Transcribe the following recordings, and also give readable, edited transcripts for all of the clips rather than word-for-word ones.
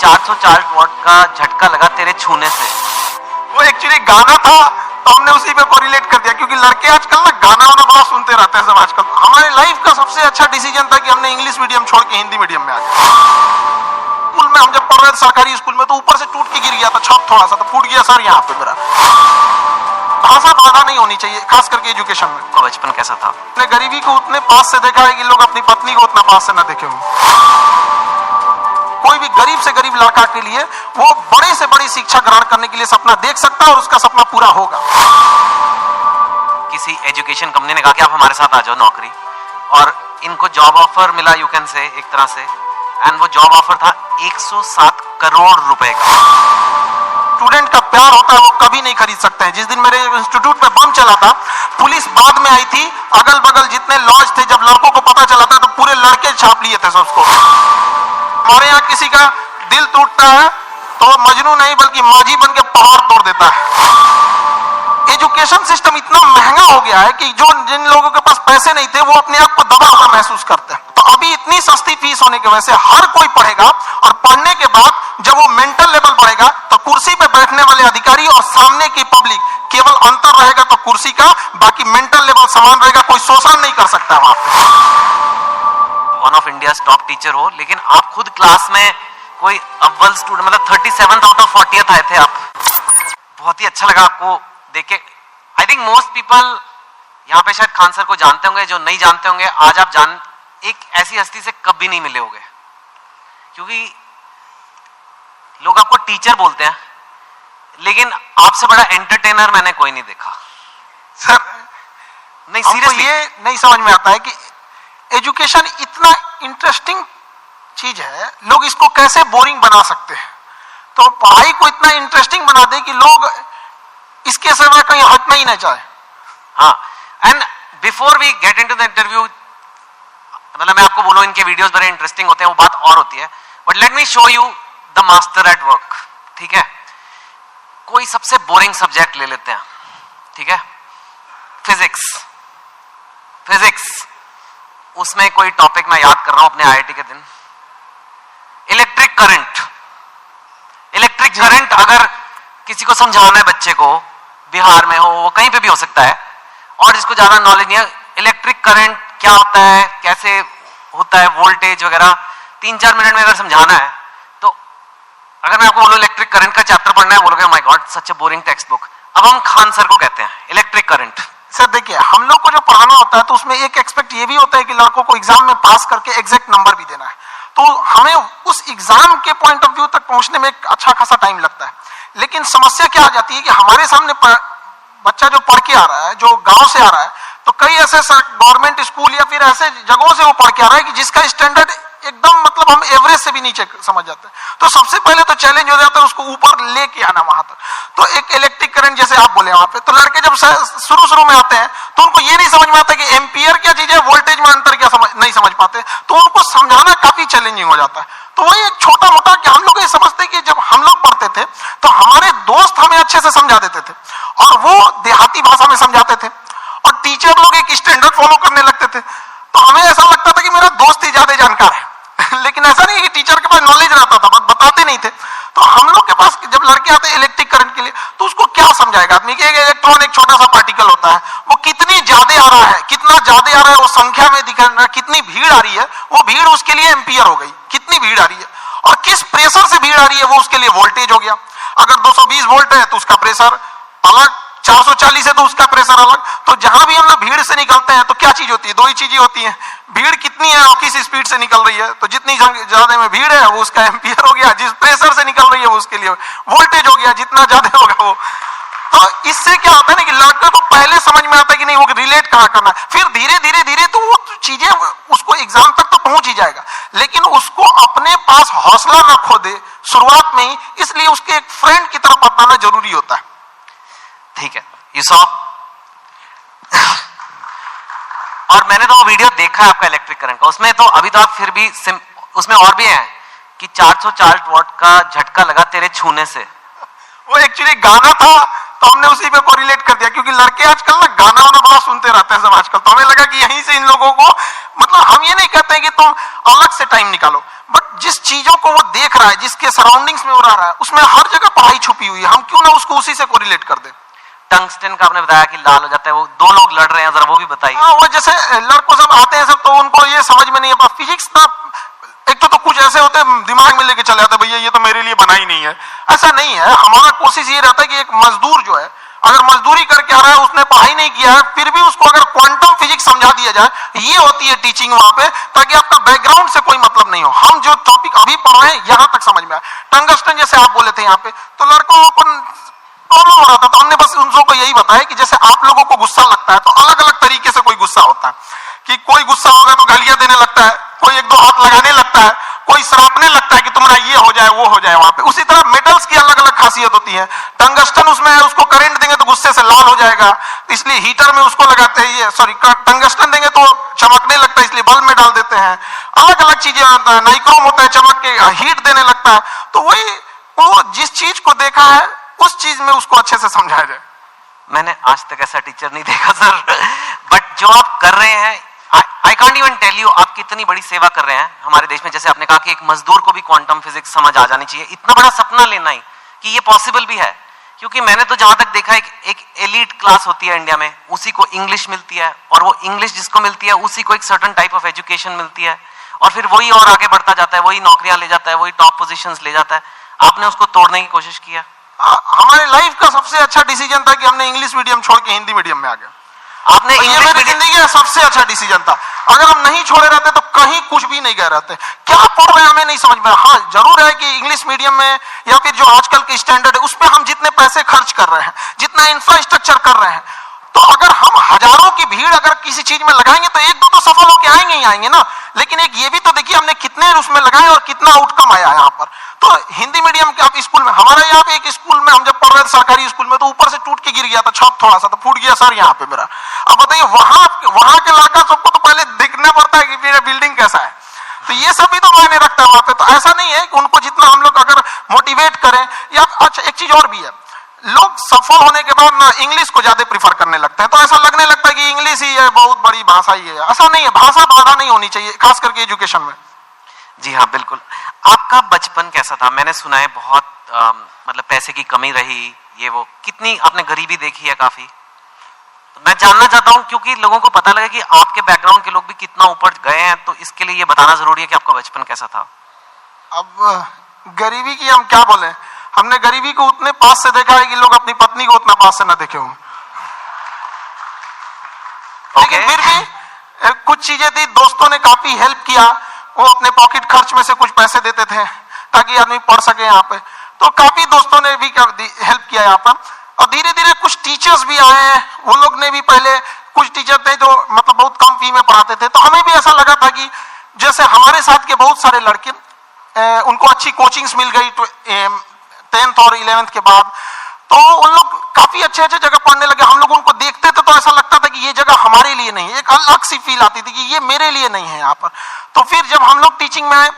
440 what का झटका लगा तेरे छूने से। वो एक्चुअली गाना था तो हमने उसी पे कोरिलेट कर दिया, क्योंकि लड़के आजकल ना गाना वाना बड़ा सुनते रहते हैं सब आजकल। हमारे लाइफ का सबसे अच्छा डिसीजन था कि हमने इंग्लिश मीडियम छोड़ के हिंदी मीडियम में आ गए। स्कूल में हम जब पढ़ रहे थे सरकारी स्कूल में, तो ऊपर से टूट के गिर गया था छत थोड़ा सा, तो फूट गया सर यहाँ पे मेरा। भाषा बाधा नहीं होनी चाहिए, खास करके एजुकेशन में। तो बचपन कैसा था? अपने गरीबी को उतने पास से देखा है कि लोग अपनी पत्नी को उतना पास से ना देखे हों। कोई भी गरीब से गरीब लड़का के लिए वो बड़े से बड़ी शिक्षा ग्रहण करने के लिए सपना देख सकता है और उसका सपना पूरा होगा। किसी एजुकेशन कंपनी ने कहा कि आप हमारे साथ आ जाओ नौकरी, और इनको जॉब ऑफर मिला यू कैन से एक तरह से, एंड वो जॉब ऑफर था 107 करोड़ रुपए का। स्टूडेंट का प्यार होता है वो कभी नहीं खरीद सकते हैं। जिस दिन मेरे इंस्टीट्यूट में बम चला था, पुलिस बाद में आई थी, अगल बगल जितने लॉज थे, जब लड़कों को पता चला था तो पूरे लड़के छाप लिए थे सबको। हमारे यहाँ किसी का दिल टूटता है तो मजनू नहीं बल्कि माजी बन के पहाड़ तोड़ देता है। एजुकेशन सिस्टम इतना महंगा हो गया है कि जो जिन लोगों के पास पैसे नहीं थे वो अपने आप को दबा हुआ महसूस करते हैं। तो अभी इतनी सस्ती फीस होने की वजह से हर कोई पढ़ेगा, और पढ़ने के बाद जब वो मेंटल लेवल बढ़ेगा तो कुर्सी पे बैठने वाले अधिकारी और सामने की पब्लिक केवल अंतर रहेगा तो कुर्सी का, बाकी मेंटल लेवल समान रहेगा, कोई शोषण नहीं कर सकता वहां पे। One of India top teacher हो, लेकिन आप खुद क्लास में कोई अव्वल स्टूडेंट, मतलब 37 आउट ऑफ 40 आए थे आप। बहुत ही अच्छा लगा आपको देख के। आई थिंक मोस्ट पीपल यहाँ पे शायद खान सर को जानते होंगे, जो नहीं जानते होंगे आज आप जान, एक ऐसी हस्ती से कभी नहीं मिले होंगे, क्योंकि लोग आपको टीचर बोलते हैं, लेकिन आपसे बड़ा एंटरटेनर मैंने कोई नहीं देखा सर। नहीं सीरियसली, ये नहीं समझ में आता है कि एजुकेशन इतना इंटरेस्टिंग चीज है, लोग इसको कैसे बोरिंग बना सकते हैं। तो पढ़ाई को इतना इंटरेस्टिंग बना दे कि लोग इसके सिवा कहीं हटना ही ना चाहे। हाँ, and before we get into the interview, मतलब मैं आपको बोलूं इनके वीडियोस बड़े इंटरेस्टिंग होते हैं, वो बात और होती है, but let me show you the master at work. ठीक है, कोई सबसे बोरिंग सब्जेक्ट ले लेते हैं, ठीक है, फिजिक्स। उसमें कोई टॉपिक मैं याद कर रहा हूं अपने आईआईटी के दिन, इलेक्ट्रिक करंट। अगर किसी को समझाना है बच्चे को, बिहार में हो, वो कहीं पे भी हो सकता है, और जिसको ज्यादा नॉलेज नहीं है, इलेक्ट्रिक करंट क्या होता है, कैसे होता है, वोल्टेज वगैरह 3-4 मिनट में अगर समझाना है, तो अगर मैं आपको बोलूं इलेक्ट्रिक करंट का चैप्टर पढ़ना है, बोलोगे my God such a boring text book. अब हम खान सर को कहते हैं इलेक्ट्रिक करंट। सर देखिए, हम लोग को जो पढ़ाना होता है तो उसमें एक एक्सपेक्ट ये भी होता है कि लड़कों को एग्जाम में पास करके एग्जैक्ट नंबर भी देना है, तो हमें उस एग्जाम के पॉइंट ऑफ व्यू तक पहुंचने में एक अच्छा खासा टाइम लगता है। लेकिन समस्या क्या आ जाती है कि हमारे सामने बच्चा जो पढ़ के आ रहा है, जो गांव से आ रहा है, तो कई ऐसे गवर्नमेंट स्कूल या फिर ऐसे जगहों से वो पढ़ के आ रहा है कि जिसका स्टैंडर्ड एकदम मतलब हम एवरेज से भी नीचे समझ जाते हैं। तो सबसे पहले तो चैलेंज हो जाता है उसको ऊपर लेके आना वहां तक। तो एक इलेक्ट्रिक करंट जैसे आप बोले वहां पे, तो लड़के जब शुरू में आते हैं तो उनको ये नहीं समझ में आता कि एम्पियर क्या चीज है, वोल्टेज में अंतर क्या नहीं समझ पाते, तो उनको समझाना काफी चैलेंजिंग हो जाता है। तो वही एक छोटा मोटा कि हम लोग ये समझते कि जब हम लोग पढ़ते थे तो हमारे दोस्त हमें अच्छे से समझा देते थे, और वो देहाती भाषा में समझाते थे, और टीचर लोग एक स्टैंडर्ड फॉलो करने लगते थे। तो हमें ऐसा लगता था कि मेरा दोस्त ही ज्यादा जानकार है लेकिन ऐसा नहीं कि टीचर के पास नॉलेज रहता था, बताते नहीं थे। तो हम लोग के पास जब लड़के आते हैं इलेक्ट्रिक करंट के लिए, तो उसको क्या समझाएगा आदमी कि इलेक्ट्रॉन एक छोटा सा पार्टिकल होता है, वो कितनी ज्यादा आ रहा है, कितना ज्यादा आ रहा है, वो संख्या में दिख रहा है, कितनी भीड़ आ रही है, वो भीड़ उसके लिए एम्पियर हो गई, कितनी भीड़ आ रही है, और किस प्रेशर से भीड़ आ रही है वो उसके लिए वोल्टेज हो गया। अगर 220 वोल्ट है तो उसका प्रेशर अलग, 440 है तो उसका प्रेशर अलग। तो जहां भी हम लोग भीड़ से निकलते हैं तो क्या चीज होती है, दो ही चीजें होती हैं, भीड़ कितनी है और किस स्पीड से निकल रही है। तो जितनी ज्यादा में भीड़ है वो उसका एम्पियर हो गया, जिस प्रेशर से निकल रही है वो उसके लिए वोल्टेज हो गया, जितना ज्यादा होगा वो। तो इससे क्या होता है ना कि लड़के को पहले समझ में आता है कि नहीं वो रिलेट कहां करना है, फिर धीरे धीरे तो वो चीजें उसको एग्जाम तक तो पहुंच ही जाएगा, लेकिन उसको अपने पास हौसला न खो दे शुरुआत में ही, इसलिए उसके एक फ्रेंड की तरफ अपनाना जरूरी होता है। ठीक है, यू सॉ और मैंने तो वो वीडियो देखा है आपका इलेक्ट्रिक करंट का, उसमें तो अभी तो आप फिर भी उसमें और भी है कि 440 वॉट का झटका लगा तेरे छूने से। वो एक्चुअली गाना था तो हमने उसी पे कोरिलेट कर दिया, क्योंकि लड़के आजकल ना गाना वाना बड़ा सुनते रहते हैं सब आजकल, तो हमें लगा कि यहीं से इन लोगों को, मतलब हम ये नहीं कहते हैं कि तुम अलग से टाइम निकालो, बट जिस चीजों को वो देख रहा है, जिसके सराउंडिंग्स में वो रह रहा है, उसमें हर जगह पढ़ाई छुपी हुई है, हम क्यों ना उसको उसी से कोरिलेट कर दें। टंगस्टन का आपने बताया कि लाल हो जाता है, वो दो लोग लड़ रहे हैं, जरा वो भी बताइए। हाँ, वो जैसे लड़कों सब आते हैं सब, तो उनको ये समझ में नहीं है फिजिक्स ना, एक तो कुछ ऐसे होते हैं दिमाग में लेके चले जाते हैं, भैया ये तो मेरे लिए बना ही नहीं है। ऐसा नहीं है, हमारा कोशिश ये रहता है कि एक मजदूर जो है, अगर मजदूरी करके आ रहा है, उसने पढ़ाई नहीं किया है, फिर भी उसको अगर क्वांटम फिजिक्स समझा दिया जाए, ये होती है टीचिंग वहां पे, ताकि आपका बैकग्राउंड से कोई मतलब नहीं हो, हम जो टॉपिक अभी पढ़ रहे हैं यहां तक समझ में आए। टंगस्टन जैसे आप बोले थे यहाँ पे, तो लड़कों को प्रॉब्लम हो रहा था, तो हमने बस उनको यही बताया कि जैसे आप लोगों को गुस्सा लगता है, तो अलग अलग तरीके से कोई गुस्सा होता है, कि कोई गुस्सा होगा तो गालियां देने लगता है, कोई एक दो हाथ लगाने लगता है, कोई सरापने लगता है कि तुम्हारा ये हो जाए वो हो जाए वहां पे। उसी तरह मेटल्स की अलग अलग खासियत होती है। टंगस्टन उसमें है, उसको करंट देंगे तो गुस्से से लाल हो जाएगा, इसलिए हीटर में उसको लगाते हैं, ये सॉरी टंगस्टन देंगे तो चमकने लगता है, इसलिए बल्ब में डाल देते हैं। अलग अलग चीजें, नाइक्रोम होता है, चमक के हीट देने लगता है। तो वही, वो जिस चीज को देखा है उस चीज में उसको अच्छे से समझाया जाए। मैंने आज तक ऐसा टीचर नहीं देखा सर, बट जो आप कर रहे हैं, I can't even tell you, आप कितनी बड़ी सेवा कर रहे हैं हमारे देश में। जैसे आपने कहा कि एक मजदूर को भी क्वांटम फिजिक्स समझ आ जानी चाहिए, इतना बड़ा सपना लेना ही कि ये पॉसिबल भी है। क्योंकि मैंने तो जहां तक देखा, एक एलीट क्लास होती है इंडिया में, उसी को इंग्लिश मिलती है, और वो इंग्लिश जिसको मिलती है उसी को एक सर्टेन टाइप ऑफ एजुकेशन मिलती है, और फिर वही और आगे बढ़ता जाता है, वही नौकरियां ले जाता है, वही टॉप पोजीशंस ले जाता है। आपने उसको तोड़ने की कोशिश किया। हमारे लाइफ का सबसे अच्छा डिसीजन था कि हमने इंग्लिश मीडियम छोड़ के हिंदी मीडियम में आ गए। आपने इंग्लिश मीडियम जिंदगी का सबसे अच्छा डिसीजन था। अगर हम नहीं छोड़े रहते तो कहीं कुछ भी नहीं गए रहते। क्या पढ़ रहे हैं हमें नहीं समझ में। हाँ, जरूर है कि इंग्लिश मीडियम में या फिर जो आजकल के स्टैंडर्ड है उस पर हम जितने पैसे खर्च कर रहे हैं, जितना इंफ्रास्ट्रक्चर कर रहे हैं, तो अगर हम हजारों की भीड़ अगर किसी चीज में लगाएंगे तो एक दो तो सफल होके आएंगे ही आएंगे ना। लेकिन एक ये भी तो देखिए हमने कितने उसमें लगाए और कितना आउटकम आया यहाँ पर। तो हिंदी मीडियम के आप स्कूल में, हमारे यहाँ पे एक स्कूल में हम जब पढ़ रहे थे सरकारी स्कूल में, तो ऊपर से टूट के गिर गया था छत, थोड़ा सा तो फूट गया सर यहाँ पे मेरा। अब बताइए वहां के लड़का सबको तो पहले देखना पड़ता है कि मेरा बिल्डिंग कैसा है। तो ये सब भी तो मायने रखता है वहां पे। तो ऐसा नहीं है कि उनको जितना हम लोग अगर मोटिवेट करें, या अच्छा एक चीज और भी है, लोग सफल होने के बाद ना इंग्लिश को ज्यादा प्रीफर करने लगते हैं। तो ऐसा लगने लगता है कि इंग्लिश ही है, बहुत बड़ी भाषा ही है। ऐसा नहीं है, भाषा बाधा नहीं होनी चाहिए, खास करके एजुकेशन में। जी हाँ, बिल्कुल। आपका बचपन कैसा था? मैंने सुना है बहुत मतलब पैसे की कमी रही, ये वो, कितनी आपने गरीबी देखी है काफी। तो मैं जानना चाहता हूँ, क्योंकि लोगों को पता लगे कि आपके बैकग्राउंड के लोग भी कितना ऊपर गए हैं, तो इसके लिए ये बताना जरूरी है कि आपका बचपन कैसा था। अब गरीबी की हम क्या बोले, हमने गरीबी को उतने पास से देखा है कि लोग अपनी पत्नी को उतना पास से ना देखे हों। लेकिन फिर भी कुछ चीजें थी, दोस्तों ने काफी हेल्प किया, वो अपने पॉकेट खर्च में से कुछ पैसे देते थे ताकि आदमी पढ़ सके यहाँ पे। तो काफी दोस्तों ने भी हेल्प किया यहाँ पर। और धीरे धीरे कुछ टीचर्स भी आए हैं, वो लोग ने भी, पहले कुछ टीचर थे जो मतलब बहुत कम फी में पढ़ाते थे, तो हमें भी ऐसा लगा था कि जैसे हमारे साथ के बहुत सारे लड़के उनको अच्छी कोचिंग्स मिल गई 10th और 11th के बाद, तो उन लोग काफी अच्छे अच्छे जगह पढ़ने लगे। हम लोग उनको देखते थे तो ऐसा लगता था कि ये जगह हमारे लिए नहीं है, एक अलग सी फील आती थी कि ये मेरे लिए नहीं है यहाँ पर। तो फिर जब हम लोग टीचिंग में आए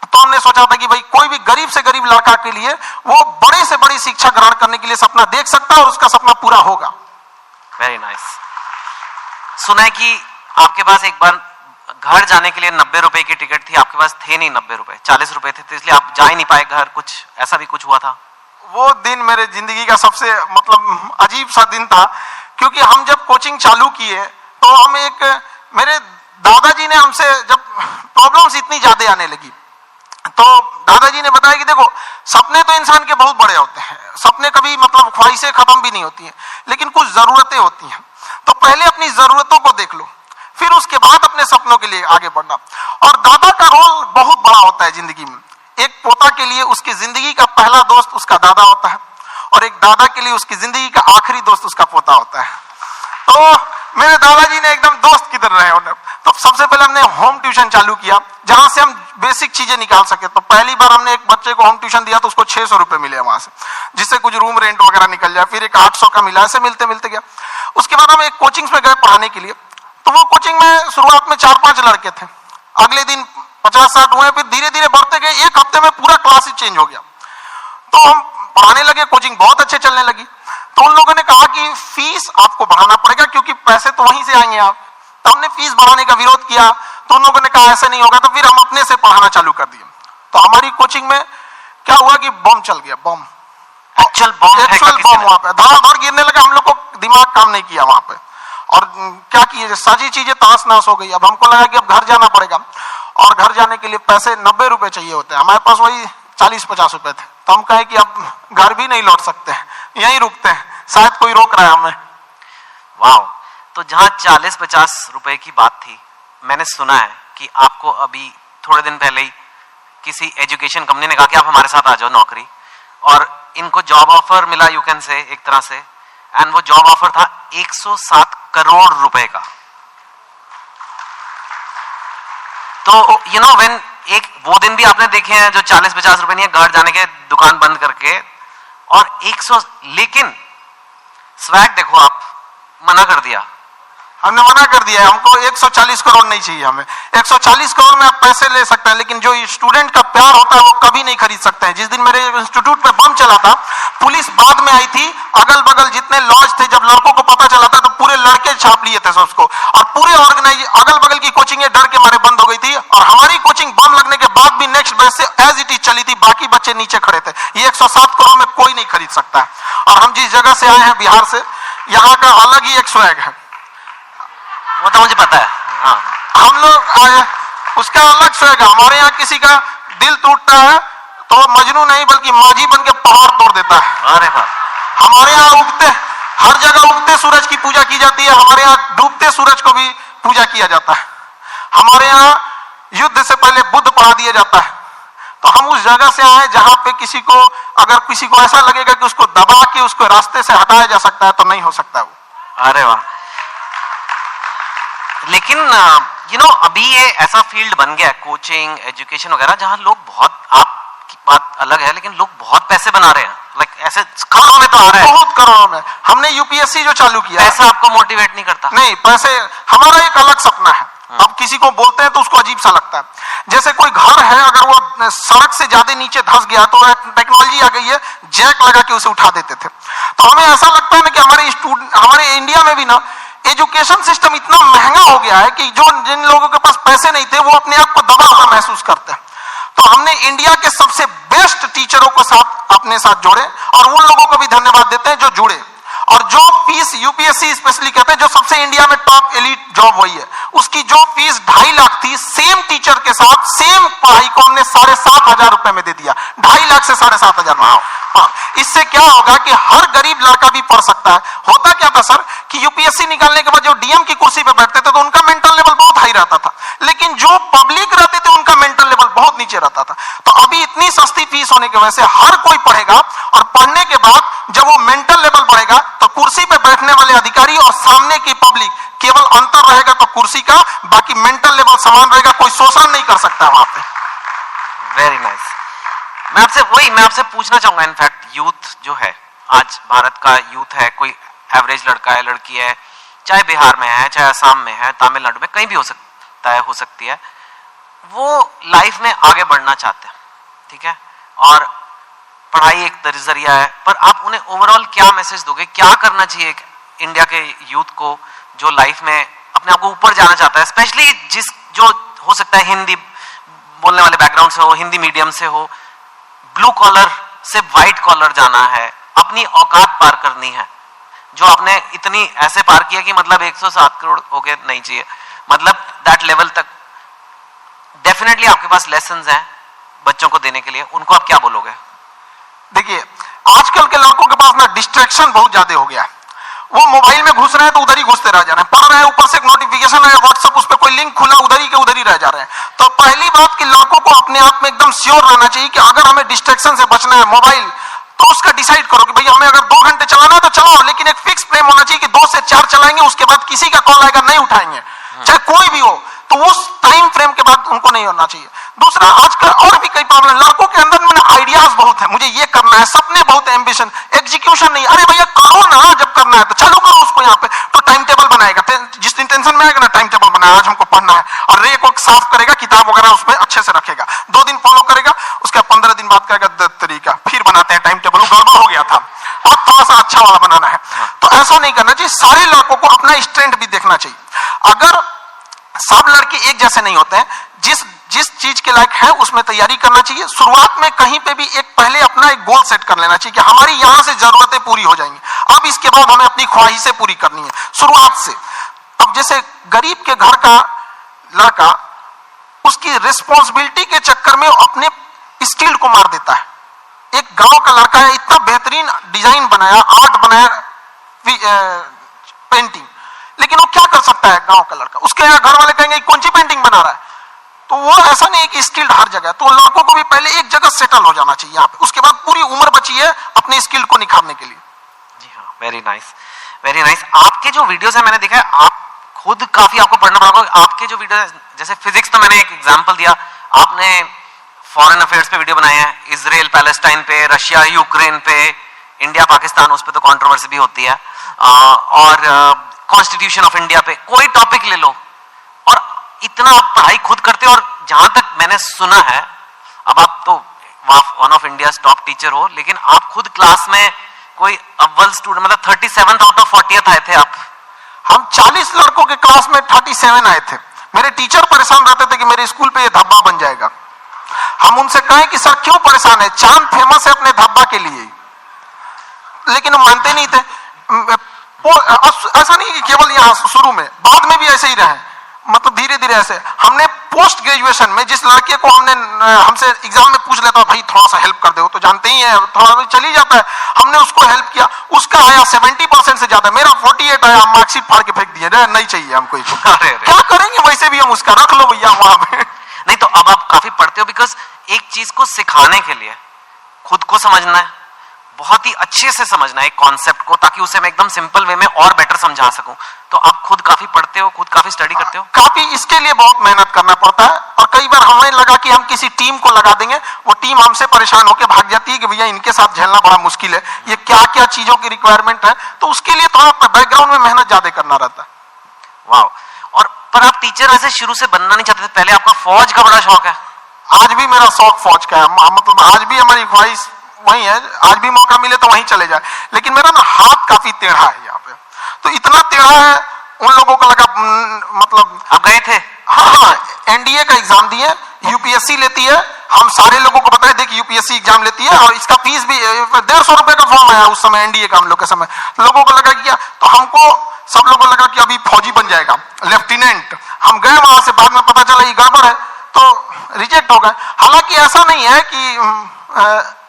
तो हमने सोचा था कि भाई कोई भी गरीब से गरीब लड़का के लिए वो बड़े से बड़ी शिक्षा ग्रहण करने के लिए सपना देख सकता है और उसका सपना पूरा होगा। Very nice. सुना है कि आपके पास एक बार घर जाने के लिए 90 रुपए की टिकट थी, आपके पास थे नहीं 90 रुपए, 40 रुपए थे, तो इसलिए आप जा ही नहीं पाए घर, कुछ ऐसा भी कुछ हुआ था? वो दिन मेरे जिंदगी का सबसे मतलब अजीब सा दिन था, क्योंकि हम जब कोचिंग चालू किए तो हम मेरे दादाजी ने हमसे, जब प्रॉब्लम्स इतनी ज्यादा आने लगी तो दादाजी ने बताया कि देखो, सपने तो इंसान के बहुत बड़े होते हैं, सपने कभी मतलब ख्वाहिशें खत्म भी नहीं होती हैं, लेकिन कुछ जरूरतें होती हैं। तो पहले अपनी जरूरतों को देख लो, फिर उसके बाद अपने सपनों के लिए आगे बढ़ना। और दादा का रोल बहुत बड़ा होता है जिंदगी में। एक पोता के लिए उसकी जिंदगी का पहला दोस्त उसका दादा होता है, और एक दादा के लिए उसकी जिंदगी का आखिरी दोस्त उसका पोता होता है। तो मेरे दादाजी ने एकदम दोस्त की तरह रहे। तो सबसे पहले हमने होम ट्यूशन चालू किया, जहां से हम बेसिक चीजें निकाल सके। तो पहली बार हमने एक बच्चे को होम ट्यूशन दिया तो उसको 600 रुपए मिले वहां से, जिससे कुछ रूम रेंट वगैरह निकल जाए। फिर एक 800 का मिला, ऐसे मिलते मिलते गया। उसके बाद हम एक कोचिंग में गए पढ़ाने के लिए। तो वो कोचिंग में शुरुआत में 4-5 लड़के थे, अगले दिन 50-60 हुए, फिर धीरे धीरे बढ़ते गए। एक हफ्ते में पूरा क्लास ही चेंज हो गया। तो हम पढ़ाने लगे, कोचिंग बहुत अच्छे चलने लगी। तो उन लोगों ने कहा कि फीस आपको बढ़ाना पड़ेगा, क्योंकि पैसे तो वहीं से आएंगे आप। तो हमने फीस बढ़ाने का विरोध किया। तो उन लोगों ने कहा ऐसे नहीं होगा, तो फिर हम अपने से पढ़ाना चालू कर दिए। तो हमारी कोचिंग में क्या हुआ कि बम चल गया, बम, एक्चुअल बम वहां पे धड़ाधड़ गिरने लगा। हम लोग को दिमाग काम नहीं किया वहां पे, और क्या किए, सारी चीजें तहस नहस हो गई। अब हमको लगा कि अब घर जाना पड़ेगा, और घर जाने के लिए पैसे 90 रुपए चाहिए होते हैं, हमारे पास वही 40-50 रुपए थे। तो हम कहे कि अब घर भी नहीं लौट सकते, यहीं रुकते हैं, शायद कोई रोक रहा है हमें। वाह, तो जहां 40-50 रुपए की बात थी, मैंने सुना है कि आपको अभी थोड़े दिन पहले ही किसी एजुकेशन कंपनी ने कहा कि आप हमारे साथ आ जाओ नौकरी, और इनको जॉब ऑफर मिला, यू कैन से, एक तरह से, एंड वो जॉब ऑफर था 107 करोड़ रुपए का। तो यू नो व्हेन, एक वो दिन भी आपने देखे हैं जो 40-50 रुपए नहीं है, घर जाने के दुकान बंद करके, और 100, लेकिन स्वैग देखो, आप मना कर दिया। हमने मना कर दिया है, हमको 140 करोड़ नहीं चाहिए। हमें 140 करोड़ में आप पैसे ले सकते हैं, लेकिन जो स्टूडेंट का प्यार होता है वो कभी नहीं खरीद सकते हैं। जिस दिन मेरे इंस्टीट्यूट में बम चला था, पुलिस बाद में आई थी, अगल बगल जितने लॉज थे, जब लड़कों को पता चला था तो पूरे लड़के छाप लिए थे उसको, और पूरे ऑर्गेनाइज अगल बगल की कोचिंगें डर के मारे बंद हो गई थी, और हमारी कोचिंग बम लगने के बाद भी नेक्स्ट बैच से एज इट इज चली थी। बाकी बच्चे नीचे खड़े थे। ये 107 करोड़ में कोई नहीं खरीद सकता है। और हम जिस जगह से आए हैं, बिहार से, यहाँ का अलग ही एक स्वैग है, वो तो मुझे पता है। हाँ, हम लोग आए, उसका अलग स्वैग है। हमारे यहाँ किसी का दिल टूटता है तो मजनू नहीं बल्कि माझी बन के पहाड़ तोड़ देता है। अरे वाह, हमारे यहाँ उगते, हर जगह उगते सूरज की पूजा की जाती है, हमारे यहाँ डूबते सूरज को भी पूजा किया जाता है। हमारे यहाँ युद्ध से पहले बुद्ध पढ़ा दिया जाता है। तो हम उस जगह से आए जहां पे किसी को, अगर किसी को ऐसा लगेगा कि उसको दबा के उसको रास्ते से हटाया जा सकता है, तो नहीं हो सकता वो। अरे वाह, लेकिन यू नो अभी ये ऐसा फील्ड बन गया है, कोचिंग, एजुकेशन वगैरह, जहां लोग बहुत, आपकी बात अलग है, लेकिन लोग बहुत पैसे बना रहे हैं, लाइक ऐसे करोड़ों में तो आ रहा है। बहुत करोड़ों में। हमने यूपीएससी जो चालू किया, पैसा आपको मोटिवेट नहीं करता? नहीं, पैसे हमारा एक अलग सपना है। अब किसी को बोलते हैं तो उसको अजीब सा लगता है। जैसे कोई घर है, अगर वो सड़क से ज्यादा नीचे धंस गया तो टेक्नोलॉजी आ गई है, जैक लगा के उसे उठा देते थे। तो हमें ऐसा लगता है ना कि हमारे इंडिया में भी ना एजुकेशन सिस्टम इतना महंगा हो गया है कि जो जिन लोगों के पास पैसे नहीं थे वो अपने आप को दबा हुआ महसूस करते हैं। तो हमने इंडिया के सबसे बेस्ट टीचरों को साथ अपने साथ जोड़े, और उन लोगों को भी धन्यवाद देते हैं जो जुड़े। और जो फीस यूपीएससी स्पेशली कहते हैं, जो सबसे इंडिया में टॉप एलीट जॉब वही है, उसकी जो फीस 2.5 लाख थी, सेम टीचर के साथ सेम पढ़ाई को हमने 7,500 रुपए में दे दिया। 2.5 लाख से 7,500। इससे क्या होगा कि हर गरीब लड़का भी पढ़ सकता है। होता क्या था सर कि यूपीएससी निकालने के बाद जो डीएम की कुर्सी पे बैठते थे तो उनका मेंटल लेवल बहुत हाई रहता था, लेकिन जो पब्लिक रहते थे उनका मेंटल लेवल बहुत नीचे रहता था। तो अभी इतनी सस्ती फीस होने की वजह से हर कोई पढ़ेगा, और पढ़ने के बाद जब वो मेंटल लेवल बढ़ेगा तो कुर्सी पे बैठने वाले अधिकारी और सामने की पब्लिक, केवल अंतर रहेगा तो कुर्सी का, बाकी मेंटल लेवल समान रहेगा, कोई शोषण नहीं कर सकता वहां पे। Very nice. मैं आपसे पूछना चाहूंगा, इनफैक्ट यूथ जो है, आज भारत का यूथ है, कोई एवरेज लड़का है, लड़की है, चाहे बिहार में है, चाहे असम में है, तमिलनाडु में, कहीं भी हो सकता है, हो सकती है, वो लाइफ में आगे बढ़ना चाहते हैं, ठीक है, और पढ़ाई एक जरिया है, पर आप उन्हें ओवरऑल क्या मैसेज दोगे? क्या करना चाहिए इंडिया के यूथ को जो लाइफ में अपने आप को ऊपर जाना चाहता है, स्पेशली जो हो सकता है हिंदी बोलने वाले बैकग्राउंड से हो, हिंदी मीडियम से हो, ब्लू कॉलर से व्हाइट कॉलर जाना है, अपनी औकात पार करनी है, जो आपने इतनी ऐसे पार किया कि मतलब 107 करोड़ हो गए नहीं चाहिए, मतलब दैट लेवल तक डेफिनेटली आपके पास लेसन्स हैं बच्चों को देने के लिए, उनको आप क्या बोलोगे? देखिए, आजकल के लड़कों के पास ना डिस्ट्रैक्शन बहुत ज्यादा हो गया है। वो मोबाइल में घुस रहे हैं तो उधर ही घुसते रह जा रहे हैं, पढ़ रहे हैं, ऊपर से एक नोटिफिकेशन आया व्हाट्सएप, उस पर कोई लिंक खुला, उधर ही के उधर ही रह जा रहे हैं। तो पहली बात कि लड़कों को अपने आप में एकदम श्योर रहना चाहिए कि अगर हमें डिस्ट्रैक्शन से बचना है मोबाइल, तो उसका डिसाइड करो कि भैया हमें अगर 2 घंटे चलाना है तो चलाओ, लेकिन एक फिक्स फ्रेम होना चाहिए कि 2 से 4 चलाएंगे, उसके बाद किसी का कॉल आएगा नहीं उठाएंगे, चाहे कोई भी हो, तो उस टाइम फ्रेम के बाद उनको नहीं होना चाहिए। दूसरा, आजकल और भी कई प्रॉब्लम, लड़कों के अंदर में आइडियाज बहुत है, मुझे ये करना है, सपने बहुत है, एम्बिशन, एग्जीक्यूशन नहीं। अरे भैया करो ना, जब करना है तो चालू करो उसको। यहाँ पे तो टाइम टेबल बनाएगा, जिस दिन टेंशन में आएगा ना, टाइम टेबल बनाएगा, आज हमको पढ़ना है, और रेक को साफ करेगा, किताब वगैरह उसमें अच्छे से रखेगा, 2 दिन फॉलो करेगा, उसका 15 दिन बाद कहेगा तरीका, फिर बनाते हैं टाइम टेबल, गड़बड़ हो गया था, अब थोड़ा सा अच्छा वाला बनाना है। तो ऐसा नहीं करना चाहिए। सारे लड़कों को अपना स्ट्रेंथ भी देखना चाहिए। अगर सब लड़के एक जैसे नहीं होते हैं, जिस जिस चीज के लायक है उसमें तैयारी करना चाहिए। शुरुआत में कहीं पे भी एक पहले अपना एक गोल सेट कर लेना चाहिए कि हमारी यहां से जरूरतें पूरी हो जाएंगी, अब इसके बाद हमें अपनी ख्वाहिशें पूरी करनी है शुरुआत से। अब जैसे गरीब के घर का लड़का उसकी रिस्पॉन्सिबिलिटी के चक्कर में अपने स्किल को मार देता है। एक गांव का लड़का है, इतना बेहतरीन डिजाइन बनाया, आर्ट बनाया, पेंटिंग, लेकिन वो क्या कर सकता है गांव का लड़का? उसके घर वाले कहेंगे कौन सी पेंटिंग बना रहा है? तो वो ऐसा नहीं है कि स्किल्ड हर जगह, तो लड़कों को भी पहले एक जगह सेटल हो जाना चाहिए यहाँ पे, उसके बाद पूरी उम्र बची है अपने स्किल को निखारने के लिए। जी हाँ, वेरी नाइस, वेरी नाइस। आपके जो वीडियोस है मैंने देखा है, आप खुद काफी आपको पढ़ना पड़ा। आपके जो वीडियो जैसे फिजिक्स, तो मैंने एक एग्जांपल दिया, आपने फॉरेन अफेयर्स पे वीडियो बनाए हैं, इजराइल पैलेस्टाइन पे, रशिया यूक्रेन पे, इंडिया पाकिस्तान, उस पे तो कंट्रोवर्सी भी होती है, और कॉन्स्टिट्यूशन ऑफ इंडिया पे, कोई टॉपिक ले लो, और इतना आप पढ़ाई खुद करते हो। और जहां तक मैंने सुना है, अब आप तो one of India top teacher हो, लेकिन आप खुद क्लास में कोई अव्वल स्टूडेंट, मतलब 37 आउट ऑफ 40 आए थे आप। हम 40 लड़कों के क्लास में 37 आए थे। मेरे टीचर परेशान रहते थे कि मेरे स्कूल पे ये धब्बा बन जाएगा। हम उनसे कहें कि सर क्यों परेशान है, चांद फेमस है अपने धब्बा के लिए, लेकिन वो मानते नहीं थे। ऐसा नहीं कि केवल यहाँ शुरू में, बाद में भी ऐसे ही रहे, मतलब धीरे धीरे ऐसे। हमने पोस्ट ग्रेजुएशन में जिस लड़के को हमसे एग्जाम में पूछ लेता भाई थोड़ा सा हेल्प कर दो, तो जानते ही है थोड़ा चली जाता है, हमने उसको हेल्प किया, उसका आया 70% से ज्यादा, मेरा 48 आया, हम मार्कशीट फाड़ के फेंक दिए, नहीं चाहिए हमको। क्या करेंगे, वैसे भी हम उसका रख लो भैया वहां पे। नहीं, तो अब आप काफी पढ़ते हो, बिकॉज एक चीज को सिखाने के लिए खुद को समझना है, बहुत ही अच्छे से समझना है एक कॉन्सेप्ट को, ताकि उसे मैं एकदम सिंपल वे में और बेटर समझा सकूं। तो आप खुद काफी पढ़ते हो, खुद काफी स्टडी करते हो? काफी, इसके लिए बहुत मेहनत करना पड़ता है, और कई बार हमें लगा कि हम किसी टीम को लगा देंगे, वो टीम हमसे परेशान होकर भाग जाती है कि भैया इनके साथ झेलना बड़ा मुश्किल है, ये क्या क्या चीजों की रिक्वायरमेंट है, तो उसके लिए थोड़ा बैकग्राउंड में मेहनत ज्यादा करना रहता है। वाह। और पर आप टीचर ऐसे शुरू से बनना नहीं चाहते थे, पहले आपका फौज का बड़ा शौक है? आज भी मेरा शौक फौज का है, मतलब आज भी हमारी ख्वाहिश वही है, आज भी मौका मिले तो वहीं चले जाए, लेकिन मेरा ना हाथ काफी टेढ़ा है यहाँ पे, तो इतना टेढ़ा है, उन लोगों को लगा, मतलब आप गए थे? हाँ, एनडीए का एग्जाम दिए, यूपीएससी लेती है, हम सारे लोगों को बताए देख यूपीएससी एग्जाम लेती है, और इसका फीस भी 150 रुपए का फॉर्म आया उस समय एनडीए का हम लोग के समय। लोगों को लगा कि तो हमको, सब लोगों को लगा कि अभी फौजी बन जाएगा, लेफ्टिनेंट। हम गए वहां से, बाद में पता चला ये गड़बड़ है, तो रिजेक्ट हो गए। हालांकि ऐसा नहीं है कि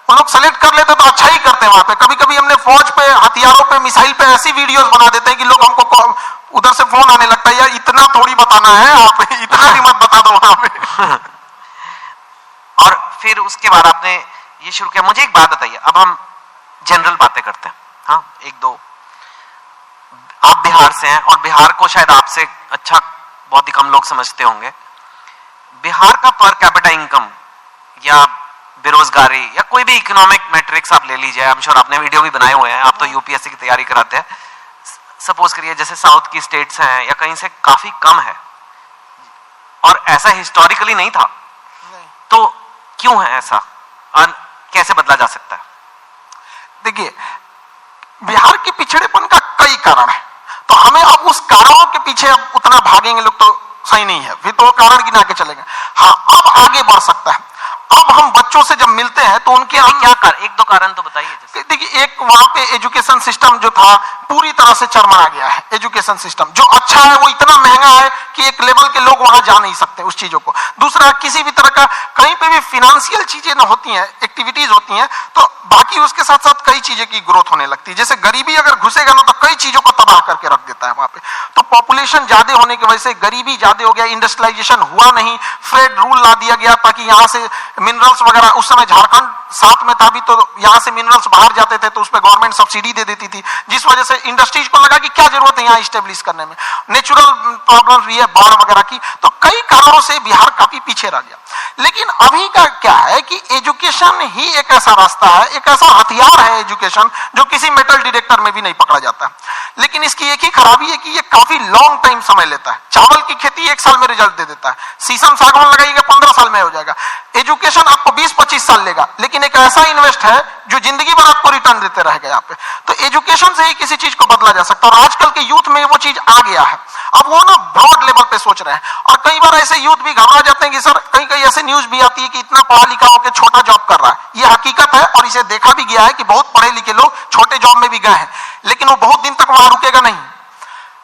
वो लोग सेलेक्ट कर लेते तो अच्छा ही करते हैं वहां पे। कभी कभी हमने फौज पे, हथियारों पे, मिसाइल पे ऐसी वीडियोस बना देते हैं कि लोग हमको उधर से फोन आने लगता है, यार इतना थोड़ी बताना है, आप इतना भी मत बता दो वहां पे। और फिर उसके बाद आपने ये शुरू किया। मुझे एक बात बताइए, अब हम जनरल बातें करते हैं, हाँ एक दो। आप बिहार से हैं, और बिहार को शायद आपसे अच्छा बहुत ही कम लोग समझते होंगे। बिहार का पर कैपिटा इनकम या बेरोजगारी या कोई भी इकोनॉमिक मैट्रिक्स आप ले लीजिए, आई एम श्योर आपने वीडियो भी बनाए हुए हैं, आप तो यूपीएससी की तैयारी कराते हैं। सपोज करिए जैसे साउथ की स्टेट्स हैं या कहीं से काफी कम है, और ऐसा हिस्टोरिकली नहीं था, तो क्यों है ऐसा और कैसे बदला जा सकता है? देखिए, बिहार के पिछड़ेपन का कई कारण है, तो हमें अब उस कारणों के पीछे अब उतना भागेंगे लोग तो सही नहीं है, फिर तो कारण गिना के चलेंगे। हाँ, अब आगे बढ़ सकता है। अब हम बच्चों से जब मिलते हैं तो उनके क्या एक दो कारण तो बताइए। देखिए, एक वहां पे एजुकेशन सिस्टम जो था पूरी तरह से चरमरा गया है। एजुकेशन सिस्टम जो अच्छा है वो इतना महंगा है कि एक लेवल के लोग वहां जा नहीं सकते उस चीजों को। दूसरा, किसी भी तरह का कहीं पे भी फिनेंशियल चीजें ना होती हैं, एक्टिविटीज होती हैं, तो बाकी उसके साथ साथ कई चीजें की ग्रोथ होने लगती है। जैसे गरीबी अगर घुसेगा ना तो कई चीजों को तबाह करके रख देता है वहां पे। तो पॉपुलेशन ज्यादा होने की वजह से गरीबी ज्यादा हो गया, इंडस्ट्रियलाइजेशन हुआ नहीं, फ्रेड रूल ला दिया गया ताकि यहाँ से मिनरल्स वगैरह, उस समय झारखंड साथ में था भी तो यहाँ से मिनरल्स बाहर जाते थे तो उस पर गवर्नमेंट सब्सिडी दे देती थी, जिस वजह से इंडस्ट्रीज को लगा कि क्या जरूरत है यहाँ स्टेब्लिश करने में। नेचुरल प्रॉब्लम्स भी है, बाढ़ वगैरह की, तो कई कारणों से बिहार काफी पीछे रह गया। लेकिन अभी का क्या है कि एजुकेशन ही एक ऐसा रास्ता है, एक ऐसा हथियार है एजुकेशन, जो किसी मेटल डिटेक्टर में भी नहीं पकड़ा जाता। लेकिन इसकी एक ही खराबी है कि ये काफी लॉन्ग टाइम समय लेता है। चावल की खेती 1 साल में रिजल्ट दे देता है, शीशम सागवान लगाइएगा 15 साल में हो जाएगा। एजुकेशन आपको 20-25 साल लेगा, लेकिन एक ऐसा इन्वेस्ट है जो जिंदगी भर आपको रिटर्न देते रह गए यहाँ पे। तो एजुकेशन से ही किसी चीज को बदला जा सकता है, और आजकल के यूथ में वो चीज आ गया है। अब वो ना ब्रॉड लेवल पे सोच रहे हैं, और कई बार ऐसे यूथ भी घबरा जाते हैं कि सर कहीं कहीं ऐसे न्यूज भी आती है कि इतना पढ़ा लिखा होकर छोटा जॉब कर रहा है। ये हकीकत है, और इसे देखा भी गया है कि बहुत पढ़े लिखे लोग छोटे जॉब में भी गए हैं, लेकिन वो बहुत दिन तक वहां रुकेगा नहीं,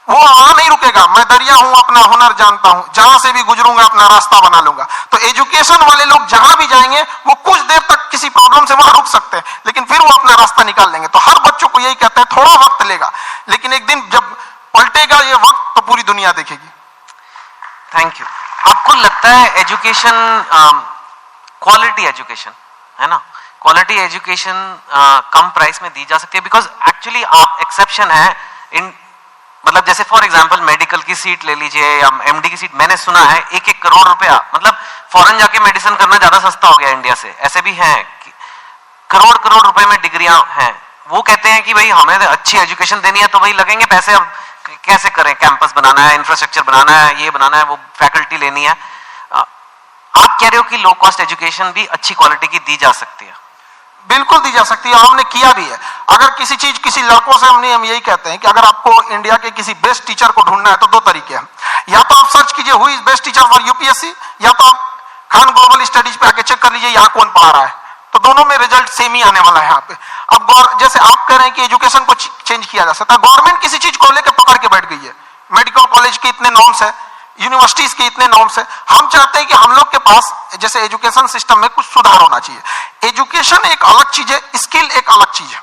वो वहां नहीं रुकेगा। मैं दरिया हूं, अपना हुनर जानता हूं, जहां से भी गुजरूंगा अपना रास्ता बना लूंगा। तो एजुकेशन वाले लोग जहां भी जाएंगे वो कुछ देर तक किसी प्रॉब्लम से वहां रुक सकते हैं, लेकिन फिर वो अपना रास्ता निकाल लेंगे। तो हर बच्चों को यही कहते हैं थोड़ा वक्त लेगा, लेकिन एक दिन जब पलटेगा ये वक्त तो पूरी दुनिया देखेगी। Thank you. आपको लगता है एजुकेशन, क्वालिटी एजुकेशन है ना, क्वालिटी एजुकेशन कम प्राइस में दी जा सकती है? बिकॉज एक्चुअली आप एक्सेप्शन है इन, मतलब जैसे फॉर एग्जांपल मेडिकल की सीट ले लीजिए या एमडी की सीट, मैंने सुना है 1-1 करोड़ रुपया, मतलब फॉरेन जाके मेडिसिन करना ज्यादा सस्ता हो गया इंडिया से। ऐसे भी हैं कि करोड़ करोड़ रुपए में डिग्रियां हैं। वो कहते हैं कि भाई हमें अच्छी एजुकेशन देनी है तो भाई लगेंगे पैसे, अब कैसे करें, कैंपस बनाना है, इंफ्रास्ट्रक्चर बनाना है, ये बनाना है, वो फैकल्टी लेनी है। आप कह रहे हो कि लो कॉस्ट एजुकेशन भी अच्छी क्वालिटी की दी जा सकती है? बिल्कुल दी जा सकती है, हमने किया भी है। अगर किसी लड़कों से हम यही कहते हैं कि अगर आपको इंडिया के किसी बेस्ट टीचर को ढूंढना है तो 2 तरीके हैं, या तो आप सर्च कीजिए who is best teacher for UPSC, या तो आप खान ग्लोबल स्टडीज पे आके चेक कर लीजिए यहाँ कौन पढ़ा रहा है, तो दोनों में रिजल्ट सेम ही आने वाला है यहाँ पे। अब जैसे आप कह रहे हैं कि एजुकेशन को चेंज किया जा सकता है, गवर्नमेंट किसी चीज को लेकर पकड़ के बैठ गई है, मेडिकल कॉलेज के इतने नॉर्म्स है, यूनिवर्सिटीज के इतने नॉर्म्स है। हम चाहते हैं कि हम लोग के पास जैसे एजुकेशन सिस्टम में कुछ सुधार होना चाहिए। एजुकेशन एक अलग चीज है, स्किल एक अलग चीज है।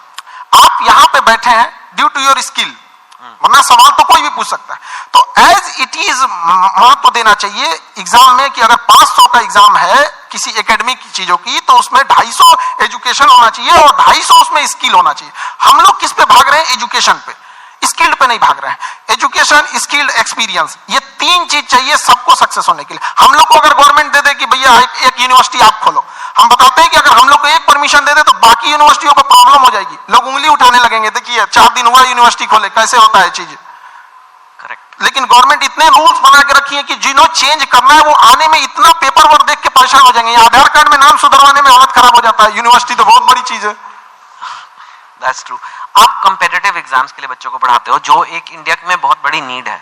आप यहां पे बैठे हैं ड्यू टू योर स्किल, वरना सवाल तो कोई भी पूछ सकता है। तो एज इट इज महत्व देना चाहिए एग्जाम में कि अगर 500 का एग्जाम है किसी एकेडमिक चीजों की, तो उसमें 250 एजुकेशन होना चाहिए और 250 उसमें स्किल होना चाहिए। हम लोग किस पे भाग रहे हैं? एजुकेशन पे, स्किल्ड पे नहीं भाग रहे हैं। एजुकेशन, स्किल्ड, एक्सपीरियंस, ये 3 चीज चाहिए सबको सक्सेस होने के लिए। हम लोग को अगर गवर्नमेंट दे दे कि भैया एक यूनिवर्सिटी आप खोलो, हम बताते हैं कि अगर हम लोग को एक परमिशन दे दे तो बाकी यूनिवर्सिटियों को प्रॉब्लम हो जाएगी, लोग उंगली उठाने लगेंगे, देखिए 4 दिन हुआ यूनिवर्सिटी खोले, कैसे होता है चीज। करेक्ट। लेकिन गवर्नमेंट इतने रूल्स बना के रखी है कि जिन्हों चेंज करना है वो आने में इतना पेपर वर्क देख के परेशान हो जाएंगे। आधार कार्ड में नाम सुधरवाने में हालत खराब हो जाता है, यूनिवर्सिटी तो बहुत बड़ी चीज है। That's true. आप कंपेटिटिव एग्जाम्स के लिए बच्चों को पढ़ाते हो, जो एक इंडिया में बहुत बड़ी नीड है,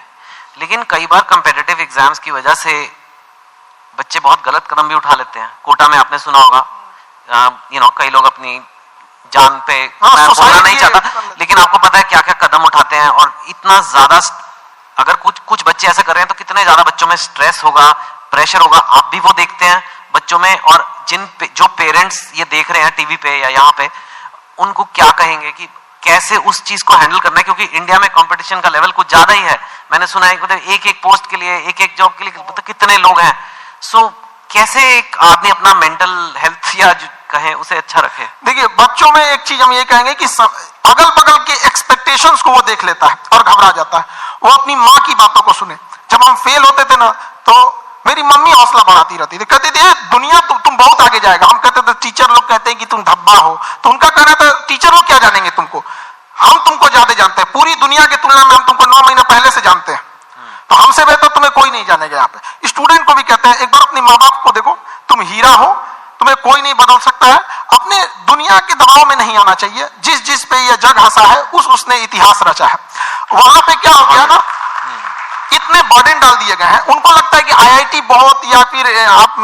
लेकिन कई बार कंपेटिटिव एग्जाम्स की वजह से बच्चे बहुत गलत कदम भी उठा लेते हैं। कोटा में आपने सुना होगा, कई लोग अपनी जान पे, मैं बोलना नहीं चाहता, लेकिन आपको पता है क्या क्या कदम उठाते हैं, और इतना ज्यादा अगर कुछ बच्चे ऐसा कर रहे हैं तो कितने ज्यादा बच्चों में स्ट्रेस होगा, प्रेशर होगा। आप भी वो देखते हैं बच्चों में, और जो पेरेंट्स ये देख रहे हैं टीवी पे या यहाँ पे, उनको क्या कहेंगे कि कैसे उस चीज को हैंडल करना है? क्योंकि इंडिया में कंपटीशन का लेवल कुछ ज्यादा ही है। मैंने सुना है मतलब एक पोस्ट के लिए, एक जॉब के लिए मतलब कितने लोग हैं। सो कैसे एक आदमी अपना मेंटल हेल्थ या कहें उसे अच्छा रखे? देखिए, बच्चों में एक चीज हम ये कहेंगे कि अगल बगल के एक्सपेक्टेशंस को वो देख लेता है और घबरा जाता है। वो अपनी माँ की बातों को सुने। जब हम फेल होते थे ना, तो मेरी मम्मी हौसला बढ़ाती रहती थी, कहती थी दुनिया तुम बहुत आगे जाएगा। हम कहते थे, टीचर लोग कहते हैं कि तुम धब्बा हो, तो उनका कहना था टीचर लोग क्या जानेंगे तुमको, हम तुमको ज्यादा जानते हैं, पूरी दुनिया की तुलना में हम तुमको 9 महीना पहले से जानते हैं, तो हमसे बेहतर तुम्हें कोई नहीं जानेगा। यहाँ पे स्टूडेंट को भी कहते हैं, एक बार अपने माँ बाप को देखो, तुम हीरा हो, तुम्हें कोई नहीं बदल सकता है। अपने दुनिया के दबाव में नहीं आना चाहिए। जिस पे यह जग हंसा है उसने इतिहास रचा है। वहां पे क्या हो गया ना, इतने बर्डन डाल दिए गए हैं, उनको लगता है कि आईआईटी बहुत, या फिर आप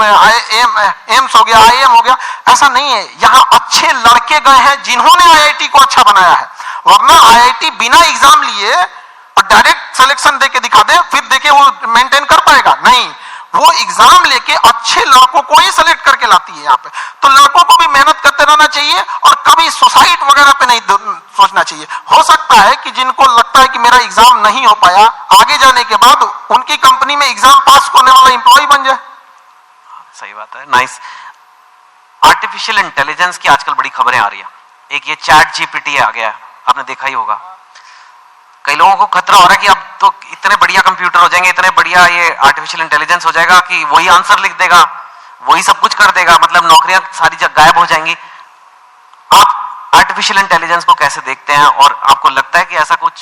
एम्स हो गया, आईएम हो गया। ऐसा नहीं है, यहाँ अच्छे लड़के गए हैं जिन्होंने आईआईटी को अच्छा बनाया है। वरना आईआईटी बिना एग्जाम लिए और डायरेक्ट सिलेक्शन देके दिखा दे, फिर देखे वो मेंटेन कर पाएगा? नहीं, वो एग्जाम लेके अच्छे लड़कों को ही सिलेक्ट करके लाती है यहाँ पे। तो लड़कों को भी मेहनत करते रहना चाहिए और कभी सुसाइड वगैरह पे नहीं सोचना चाहिए। हो सकता है कि जिनको लगता है कि मेरा एग्जाम नहीं हो पाया, आगे जाने के बाद उनकी कंपनी में एग्जाम पास करने वाला एम्प्लॉय बन जाए। सही बात है, नाइस। आर्टिफिशियल इंटेलिजेंस की आजकल बड़ी खबरें आ रही है। एक ये चैट जीपीटी आ गया है, आपने देखा ही होगा। कई लोगों को खतरा हो रहा है कि अब तो इतने बढ़िया कंप्यूटर हो जाएंगे, इतने बढ़िया ये आर्टिफिशियल इंटेलिजेंस हो जाएगा कि वही आंसर लिख देगा, वही सब कुछ कर देगा, मतलब नौकरियां सारी जगह गायब हो जाएंगी। आप आर्टिफिशियल इंटेलिजेंस को कैसे देखते हैं, और आपको लगता है कि ऐसा कुछ?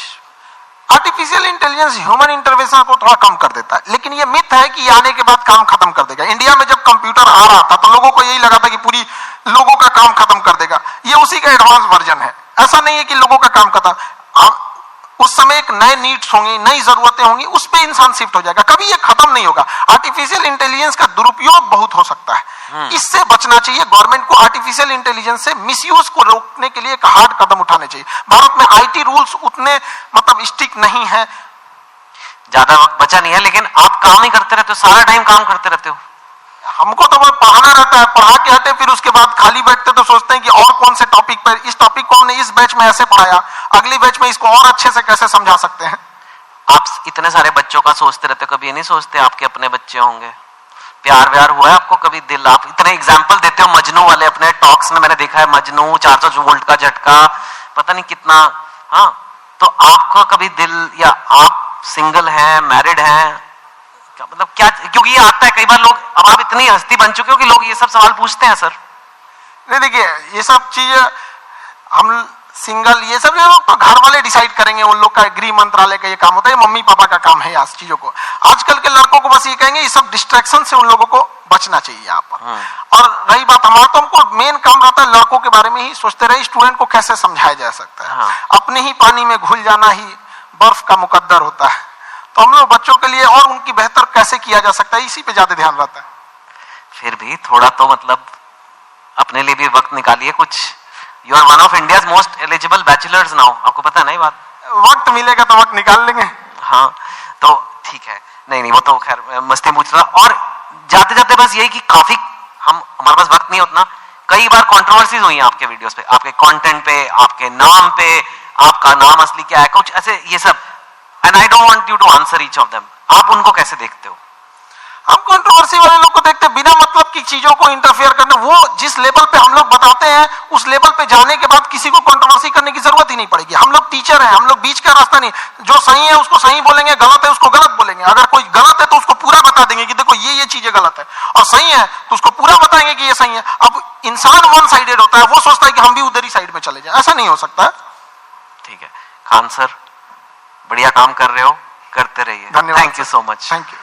आर्टिफिशियल इंटेलिजेंस ह्यूमन इंटरवेंशन को थोड़ा कम कर देता है, लेकिन ये मिथ है कि ये आने के बाद काम खत्म कर देगा। इंडिया में जब कंप्यूटर आ रहा था तो लोगों को यही लगा था कि पूरी लोगों का काम खत्म कर देगा। ये उसी का एडवांस वर्जन है। ऐसा नहीं है कि लोगों का काम खत्म, उस समय एक नए नीड्स होंगी, नई जरूरतें होंगी, उस पर इंसान शिफ्ट हो जाएगा। कभी ये खत्म नहीं होगा। आर्टिफिशियल इंटेलिजेंस का दुरुपयोग बहुत हो सकता है, इससे बचना चाहिए। गवर्नमेंट को आर्टिफिशियल इंटेलिजेंस से मिसयूज को रोकने के लिए एक हार्ड कदम उठाने चाहिए। भारत में आईटी रूल्स उतने मतलब स्ट्रिक्ट नहीं है। ज्यादा वक्त बचा नहीं है, लेकिन आप काम ही करते रहते हो, सारा टाइम काम करते रहते हो। हमको तो बस पढ़ाना रहता है, पढ़ा के हटे, फिर उसके बाद खाली बैठते तो सोचते हैं कि और कौन से टॉपिक पर, इस टॉपिक को हमने इस बैच में ऐसे पढ़ाया, अगली बैच में इसको और अच्छे से कैसे समझा सकते हैं। आप इतने सारे बच्चों का सोचते रहते हो, कभी ये नहीं सोचते आपके अपने बच्चे होंगे? प्यार व्यार हुआ है आपको कभी? दिल, आप इतने एग्जाम्पल देते हो मजनू वाले अपने टॉक्स में, मैंने देखा है मजनू 400 वोल्ट का झटका, पता नहीं कितना। हाँ, तो आपका कभी दिल, या आप सिंगल हैं, मैरिड हैं, क्या मतलब क्या? क्योंकि ये आता है कई बार लोग, अब आप इतनी हस्ती बन चुके हो कि लोग ये सब सवाल पूछते हैं सर। नहीं देखिए, ये सब चीज हम सिंगल, ये सब तो घर वाले डिसाइड करेंगे, उन लोग का गृह मंत्रालय का ये काम होता है, मम्मी पापा का काम है इस चीजों को। आजकल के लड़कों को बस ये कहेंगे, ये सब डिस्ट्रैक्शन से उन लोगों को बचना चाहिए यहाँ पर। और रही बात हमारा, तो हमको मेन काम रहता है लड़कों के बारे में ही सोचते रहे, स्टूडेंट को कैसे समझाया जा सकता है। अपने ही पानी में घुल जाना ही बर्फ का मुकद्दर होता है। तो हम लोग बच्चों के लिए और उनकी बेहतर कैसे किया जा सकता है, इसी पे ज्यादा ध्यान रहता है। फिर भी थोड़ा तो मतलब अपने लिए भी वक्त निकालिए कुछ। You are one of India's most eligible bachelors now, आपको पता है ना ये बात? वक्त मिलेगा तो वक्त निकाल लेंगे। हाँ, तो ठीक है। नहीं, वो तो खैर मस्ती पूछ रहा। और जाते जाते बस यही कि काफी हमारे पास वक्त नहीं उतना, कई बार कंट्रोवर्सीज हुई हैं आपके वीडियोस पे, आपके कंटेंट पे, आपके नाम पे, आपका नाम असली क्या है, कुछ ऐसे ये सब। And I don't want you to answer each of them. आप उनको कैसे देखते हो? हम कंट्रोवर्सी वाले लोग को देखते हैं, बिना मतलब की चीजों को इंटरफेयर करने। वो जिस लेवल पे हम लोग बताते हैं, उस लेवल पे जाने के बाद किसी को कंट्रोवर्सी करने की जरूरत ही नहीं पड़ेगी। हम लोग टीचर हैं, हम लोग बीच का रास्ता नहीं, जो सही है उसको सही बोलेंगे, गलत है उसको गलत बोलेंगे। अगर कोई गलत है तो उसको पूरा बता देंगे कि देखो ये चीजें गलत है, और सही है तो उसको पूरा बताएंगे कि ये सही है। अब इंसान वन साइडेड होता है, वो सोचता है कि हम भी उधर ही साइड में चले जाए, ऐसा नहीं हो सकता है। ठीक है खान सर, बढ़िया काम कर रहे हो, करते रहिए। धन्यवाद। Thank you so much. Thank you.